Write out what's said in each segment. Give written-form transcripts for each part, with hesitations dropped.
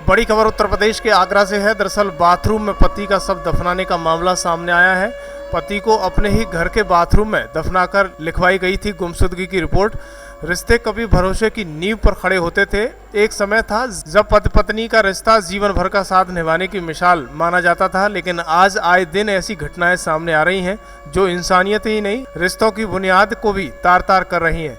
बड़ी खबर उत्तर प्रदेश के आगरा से है। दरअसल बाथरूम में पति का शव दफनाने का मामला सामने आया है। पति को अपने ही घर के बाथरूम में दफनाकर लिखवाई गई थी गुमशुदगी की रिपोर्ट। रिश्ते कभी भरोसे की नींव पर खड़े होते थे। एक समय था जब पति पत्नी का रिश्ता जीवन भर का साथ निभाने की मिसाल माना जाता था, लेकिन आज आए दिन ऐसी घटनाएं सामने आ रही हैं जो इंसानियत ही नहीं, रिश्तों की बुनियाद को भी तार तार कर रही हैं।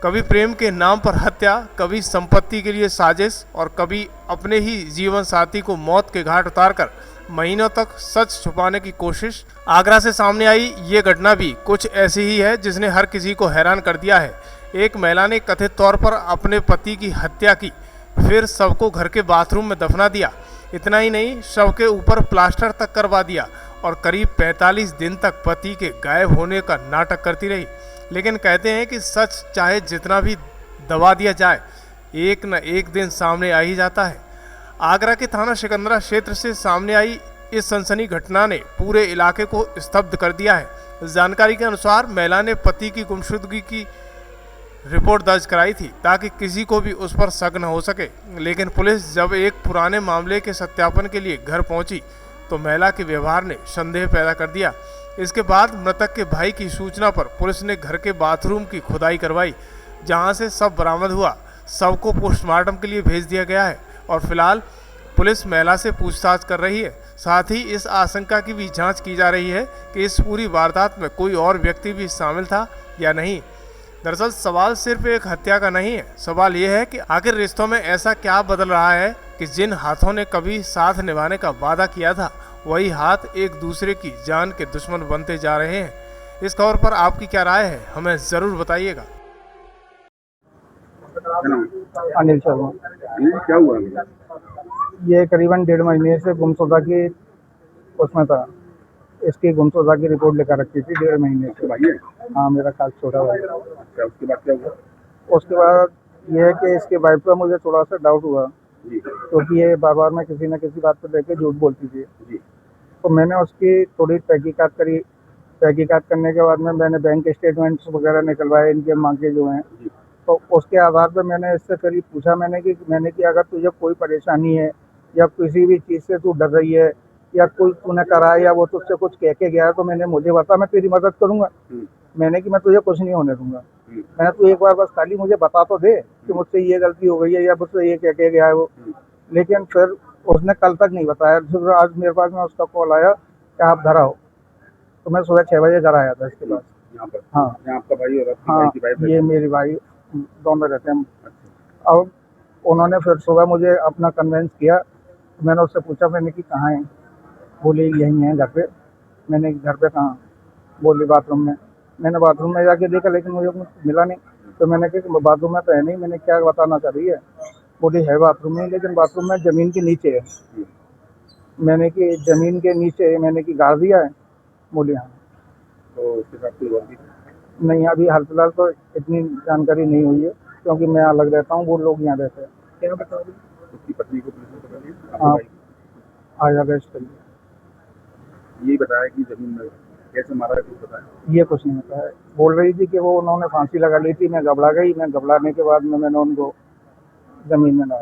कभी प्रेम के नाम पर हत्या, कभी संपत्ति के लिए साजिश और कभी अपने ही जीवन साथी को मौत के घाट उतारकर महीनों तक सच छुपाने की कोशिश। आगरा से सामने आई ये घटना भी कुछ ऐसी ही है जिसने हर किसी को हैरान कर दिया है। एक महिला ने कथित तौर पर अपने पति की हत्या की, फिर शव को घर के बाथरूम में दफना दिया। इतना ही नहीं, शव के ऊपर प्लास्टर तक करवा दिया और करीब 45 दिन तक पति के गायब होने का नाटक करती रही। लेकिन कहते हैं कि सच चाहे जितना भी दबा दिया जाए, एक न एक दिन सामने आ ही जाता है। आगरा के थाना सिकंदरा क्षेत्र से सामने आई इस सनसनी घटना ने पूरे इलाके को स्तब्ध कर दिया है। जानकारी के अनुसार महिला ने पति की गुमशुदगी की रिपोर्ट दर्ज कराई थी ताकि किसी को भी उस पर शक न हो सके, लेकिन पुलिस जब एक पुराने मामले के सत्यापन के लिए घर पहुंची तो महिला के व्यवहार ने संदेह पैदा कर दिया। इसके बाद मृतक के भाई की सूचना पर पुलिस ने घर के बाथरूम की खुदाई करवाई, जहां से शव बरामद हुआ। शव को पोस्टमार्टम के लिए भेज दिया गया है और फिलहाल पुलिस महिला से पूछताछ कर रही है। साथ ही इस आशंका की भी जांच की जा रही है कि इस पूरी वारदात में कोई और व्यक्ति भी शामिल था या नहीं। दरअसल सवाल सिर्फ एक हत्या का नहीं है, सवाल ये है कि आखिर रिश्तों में ऐसा क्या बदल रहा है कि जिन हाथों ने कभी साथ निभाने का वादा किया था, वही हाथ एक दूसरे की जान के दुश्मन बनते जा रहे हैं। इस खबर पर आपकी क्या राय है, हमें जरूर बताइएगा। अनिल शर्मा। क्या हुआ? ये करीबन 1.5 महीने से गुमशुदा की उसमें था। इसकी गुमशुदा की रिपोर्ट लेकर रखी थी 1.5 महीने से। भाई है? हाँ, मेरा खास छोटा भाई। अच्छा, उसके बाद क्या हुआ? उसके बाद ये है कि इसके वाइफ का मुझे थोड़ा सा डाउट हुआ, जी क्योंकि ये बार बार में किसी न किसी बात पर लेकर झूठ बोलती थी। जी। तो मैंने उसकी थोड़ी तहकीकात करी। तहकीकात करने के बाद में मैंने बैंक स्टेटमेंट्स वगैरह निकलवाए इनके माँ के जो हैं। जी। तो उसके आधार पर मैंने इससे फिर पूछा मैंने कि अगर तुझे कोई परेशानी है या किसी भी चीज़ से तू डर रही है या कोई तूने करा है या वो तुझसे कुछ कह के गया है तो मैंने मुझे बता, मैं तेरी मदद करूंगा। मैंने कि मैं तुझे कुछ नहीं होने दूंगा। मैंने तू एक बार बस खाली मुझे बता तो दे कि मुझसे ये गलती हो गई है या मुझसे ये कह के गया है वो। लेकिन फिर उसने कल तक नहीं बताया। फिर आज मेरे पास में उसका कॉल आया कि आप घर आओ, तो मैं सुबह 6 बजे घर आया था इसके पास। यहाँ पर? हाँ, यहाँ आपका भाई और आपकी हाँ, भाई की वाइफ? ये मेरी भाई दोनों रहते हैं। अच्छा। अब उन्होंने फिर सुबह मुझे अपना कन्वेंस किया। मैंने उससे पूछा, मैंने कि कहाँ है? बोले यहीं है घर पे। मैंने घर पे कहाँ? बोली बाथरूम में। मैंने बाथरूम में जाके देखा लेकिन मुझे कुछ मिला नहीं। तो मैंने कहा कि बाथरूम में तो है नहीं। मैंने क्या बताना चाह रही है? बोली है बाथरूम में, लेकिन बाथरूम में ज़मीन के नीचे है। मैंने कि ज़मीन के नीचे, मैंने कि गाड़ दिया है? बोली हाँ। तो उसके साथ कोई और भी? नहीं, अभी हाल फिलहाल तो इतनी जानकारी नहीं हुई है, क्योंकि मैं अलग रहता हूँ, वो लोग यहाँ रहते हैं। क्या बता रही? उसकी पत्नी को पुलिस ने पकड़ लिया? हाँ, आपके भाई आज अरेस्ट कर लिया। यही बताया कि जमीन में कैसे मारा है, कुछ बताया? ये कुछ नहीं होता है। बोल रही थी कि वो उन्होंने फांसी लगा ली थी, मैं घबरा गई। मैं घबराने के बाद में मैंने उनको ज़मीन में डाला।